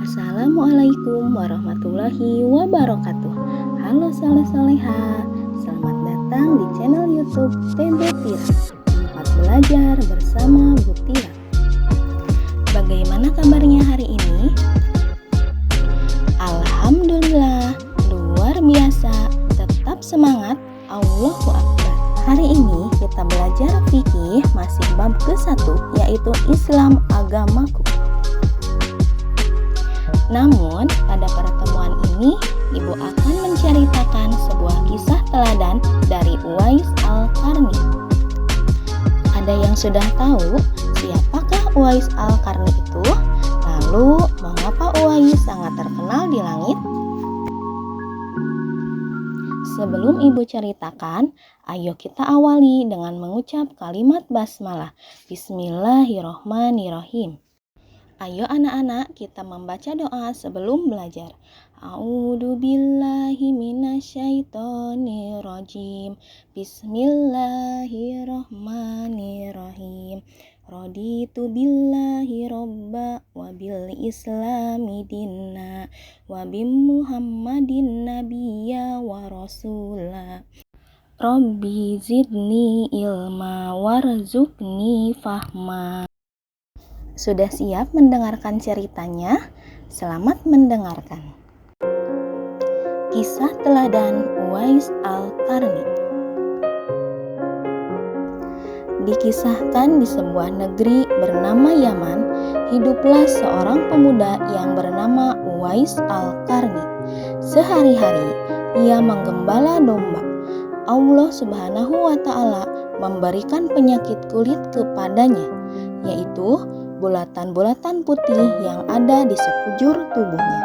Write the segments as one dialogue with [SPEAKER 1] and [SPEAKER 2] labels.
[SPEAKER 1] Assalamualaikum warahmatullahi wabarakatuh. Halo soleh-soleha, selamat datang di channel YouTube TB Tira, tempat belajar bersama Bu Tira. Bagaimana kabarnya hari ini? Alhamdulillah, luar biasa, tetap semangat, Allahu Akbar. Hari ini kita belajar fikih masih bab ke-1, yaitu Islam agamaku. Namun, pada pertemuan ini, Ibu akan menceritakan sebuah kisah teladan dari Uwais Al-Qarni. Ada yang sudah tahu siapakah Uwais Al-Qarni itu? Lalu, mengapa Uwais sangat terkenal di langit? Sebelum Ibu ceritakan, ayo kita awali dengan mengucap kalimat basmalah. Bismillahirrohmanirrohim. Ayo anak-anak, kita membaca doa sebelum belajar. A'udzu billahi minasyaitonir rajim. Bismillahirrahmanirrahim. Raditu billahi robba wa bil islami dinna wa bi Muhammadin nabiyya wa rasula. Rabbi zidni ilma warzuqni fahma. Sudah siap mendengarkan ceritanya? Selamat mendengarkan. Kisah teladan Uwais Al-Qarni. Dikisahkan di sebuah negeri bernama Yaman, hiduplah seorang pemuda yang bernama Uwais Al-Qarni. Sehari-hari ia menggembala domba. Allah Subhanahu wa Ta'ala memberikan penyakit kulit kepadanya, yaitu bulatan-bulatan putih yang ada di sekujur tubuhnya.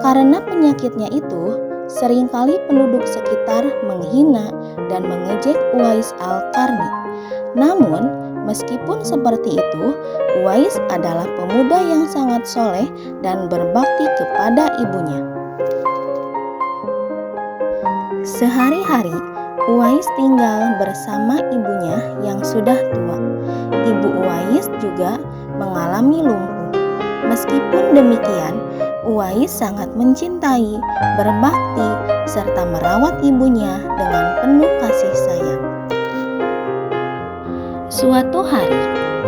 [SPEAKER 1] Karena penyakitnya itu, seringkali penduduk sekitar menghina dan mengejek Uwais Al-Qarni. Namun, meskipun seperti itu, Uwais adalah pemuda yang sangat soleh dan berbakti kepada ibunya. Sehari-hari, Uwais tinggal bersama ibunya yang sudah tua. Ibu Uwais juga mengalami lumpuh. Meskipun demikian, Uwais sangat mencintai, berbakti, serta merawat ibunya dengan penuh kasih sayang. Suatu hari,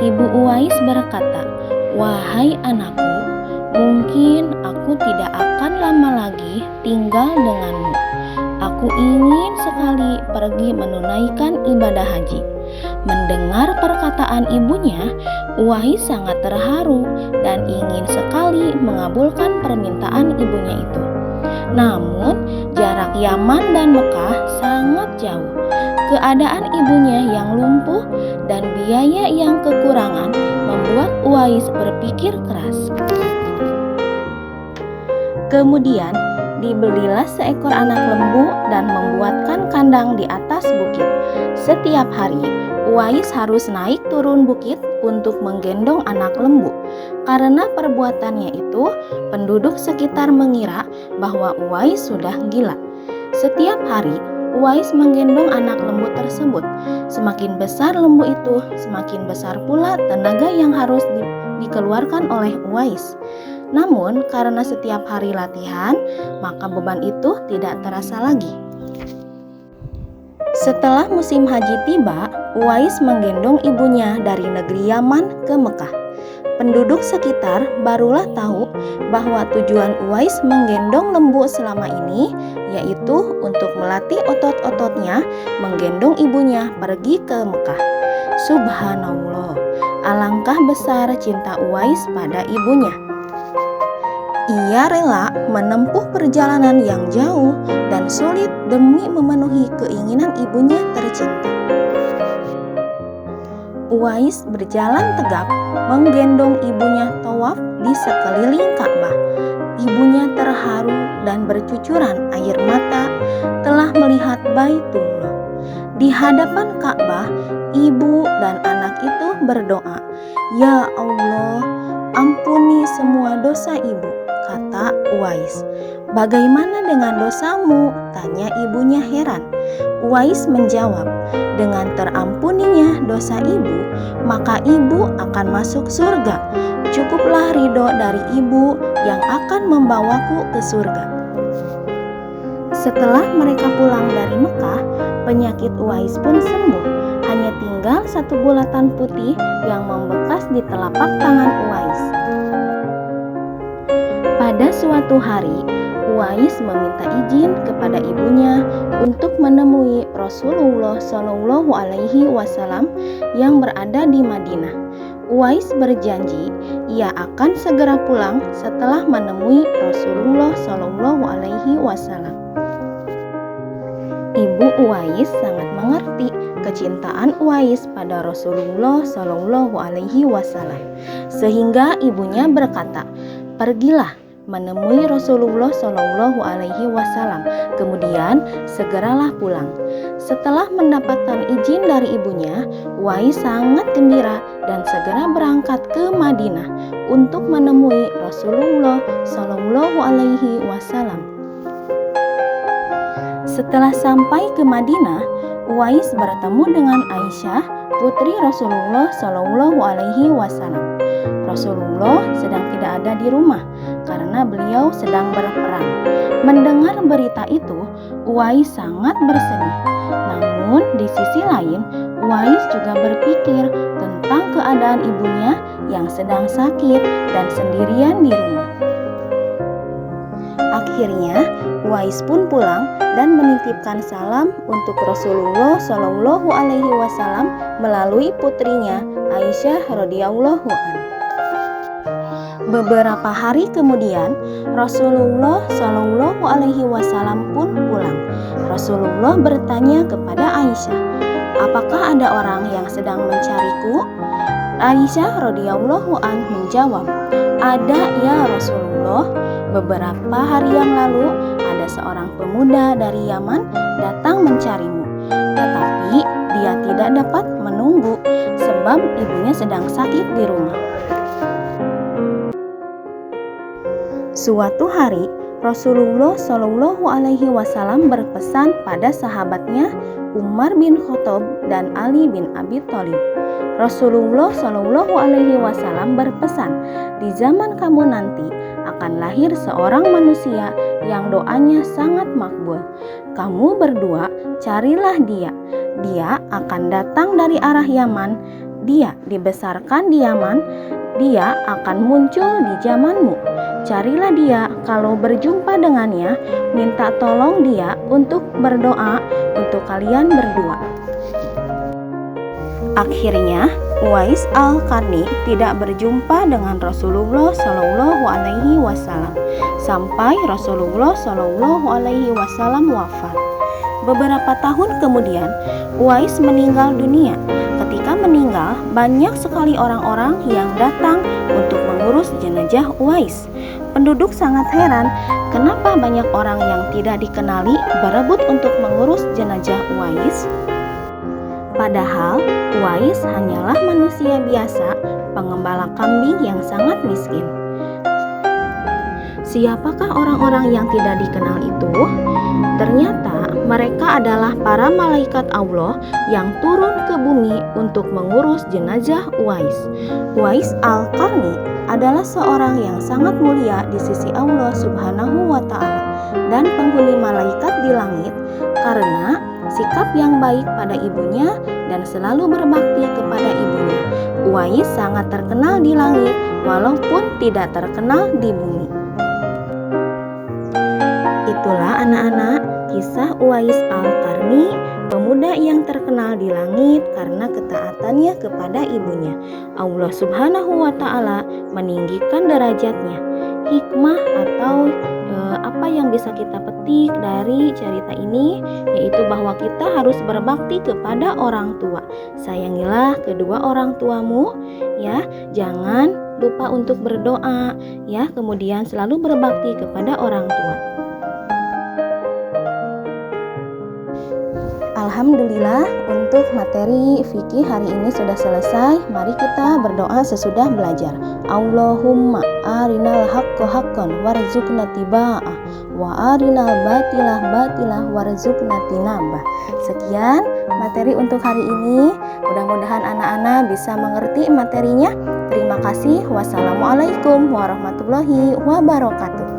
[SPEAKER 1] Ibu Uwais berkata, "Wahai anakku, mungkin aku tidak akan lama lagi tinggal denganmu. Aku ingin sekali pergi menunaikan ibadah haji." Mendengar perkataan ibunya, Uwais sangat terharu dan ingin sekali mengabulkan permintaan ibunya itu. Namun, jarak Yaman dan Mekah sangat jauh. Keadaan ibunya yang lumpuh dan biaya yang kekurangan membuat Uwais berpikir keras. Kemudian, dibelilah seekor anak lembu dan membuatkan kandang di atas bukit. Setiap hari, Uwais harus naik turun bukit untuk menggendong anak lembu. Karena perbuatannya itu, penduduk sekitar mengira bahwa Uwais sudah gila. Setiap hari, Uwais menggendong anak lembu tersebut. Semakin besar lembu itu, semakin besar pula tenaga yang harus dikeluarkan oleh Uwais. Namun, karena setiap hari latihan, maka beban itu tidak terasa lagi. Setelah musim haji tiba, Uwais menggendong ibunya dari negeri Yaman ke Mekah. Penduduk sekitar barulah tahu bahwa tujuan Uwais menggendong lembu selama ini yaitu untuk melatih otot-ototnya menggendong ibunya pergi ke Mekah. Subhanallah, alangkah besar cinta Uwais pada ibunya. Ia rela menempuh perjalanan yang jauh dan sulit demi memenuhi keinginan ibunya tercinta. Uwais berjalan tegap menggendong ibunya tawaf di sekeliling Ka'bah. Ibunya terharu dan bercucuran air mata telah melihat Baitullah. Di hadapan Ka'bah, ibu dan anak itu berdoa, "Ya Allah, ampuni semua dosa ibu," kata Uwais. "Bagaimana dengan dosamu?" tanya ibunya heran. Uwais menjawab, "Dengan terampuninya dosa ibu, maka ibu akan masuk surga. cukuplah ridho dari ibu yang akan membawaku ke surga. Setelah mereka pulang dari Mekah, penyakit Uwais pun sembuh. Hanya tinggal satu bulatan putih yang membekas di telapak tangan Uwais. Pada suatu hari, Uwais meminta izin kepada ibunya untuk menemui Rasulullah Shallallahu Alaihi Wasallam yang berada di Madinah. Uwais berjanji ia akan segera pulang setelah menemui Rasulullah Shallallahu Alaihi Wasallam. Ibu Uwais sangat mengerti kecintaan Uwais pada Rasulullah Shallallahu Alaihi Wasallam, sehingga ibunya berkata, "Pergilah menemui Rasulullah Shallallahu Alaihi Wasallam, kemudian segeralah pulang." Setelah mendapatkan izin dari ibunya, Uwais sangat gembira dan segera berangkat ke Madinah untuk menemui Rasulullah Shallallahu Alaihi Wasallam. Setelah sampai ke Madinah, Uwais bertemu dengan Aisyah, putri Rasulullah Shallallahu Alaihi Wasallam. Rasulullah sedang tidak ada di rumah karena beliau sedang berperang. Mendengar berita itu, Uwais sangat bersedih. Namun di sisi lain, Uwais juga berpikir tentang keadaan ibunya yang sedang sakit dan sendirian di rumah. Akhirnya, Uwais pun pulang dan menitipkan salam untuk Rasulullah Shallallahu Alaihi Wasallam melalui putrinya Aisyah radhiyallahu anha. Beberapa hari kemudian, Rasulullah Shallallahu Alaihi Wasallam pun pulang. Rasulullah bertanya kepada Aisyah, "Apakah ada orang yang sedang mencariku?" Aisyah radhiyallahu anha menjawab, "Ada ya Rasulullah. Beberapa hari yang lalu ada seorang pemuda dari Yaman datang mencarimu, tetapi dia tidak dapat menunggu sebab ibunya sedang sakit di rumah." Suatu hari, Rasulullah Shallallahu Alaihi Wasallam berpesan pada sahabatnya Umar bin Khattab dan Ali bin Abi Thalib. Rasulullah Shallallahu Alaihi Wasallam berpesan, "Di zaman kamu nanti akan lahir seorang manusia yang doanya sangat makbul. Kamu berdua carilah dia. Dia akan datang dari arah Yaman. Dia dibesarkan di Yaman. Dia akan muncul di zamanmu. Carilah dia, kalau berjumpa dengannya, minta tolong dia untuk berdoa untuk kalian berdua." Akhirnya, Uwais Al-Qarni tidak berjumpa dengan Rasulullah Shallallahu Alaihi Wasallam sampai Rasulullah Shallallahu Alaihi Wasallam wafat. Beberapa tahun kemudian, Uwais meninggal dunia. Ketika meninggal, banyak sekali orang-orang yang datang untuk mengurus jenazah Uwais. Penduduk sangat heran, kenapa banyak orang yang tidak dikenali berebut untuk mengurus jenazah Uwais? Padahal Uwais hanyalah manusia biasa, pengembala kambing yang sangat miskin. Siapakah orang-orang yang tidak dikenal itu? Ternyata mereka adalah para malaikat Allah yang turun ke bumi untuk mengurus jenazah Uwais. Uwais Al-Qarni adalah seorang yang sangat mulia di sisi Allah Subhanahu wa Ta'ala dan penghuni malaikat di langit karena sikap yang baik pada ibunya dan selalu berbakti kepada ibunya. Uwais sangat terkenal di langit walaupun tidak terkenal di bumi. Itulah anak-anak kisah Uwais Al-Qarni, pemuda yang terkenal di langit karena ketaatannya kepada ibunya. Allah Subhanahu wa Ta'ala meninggikan derajatnya. Hikmah atau apa yang bisa kita petik dari cerita ini, yaitu bahwa kita harus berbakti kepada orang tua. Sayangilah kedua orang tuamu, ya. Jangan lupa untuk berdoa, ya. Kemudian selalu berbakti kepada orang tua. Alhamdulillah, untuk materi fikih hari ini sudah selesai. Mari kita berdoa sesudah belajar. Allahumma arinal haqqo haqqan warzuqna tiba'ah wa arinal batilah batilah warzuqna tinabah. Sekian materi untuk hari ini. Mudah-mudahan anak-anak bisa mengerti materinya. Terima kasih. Wassalamualaikum warahmatullahi wabarakatuh.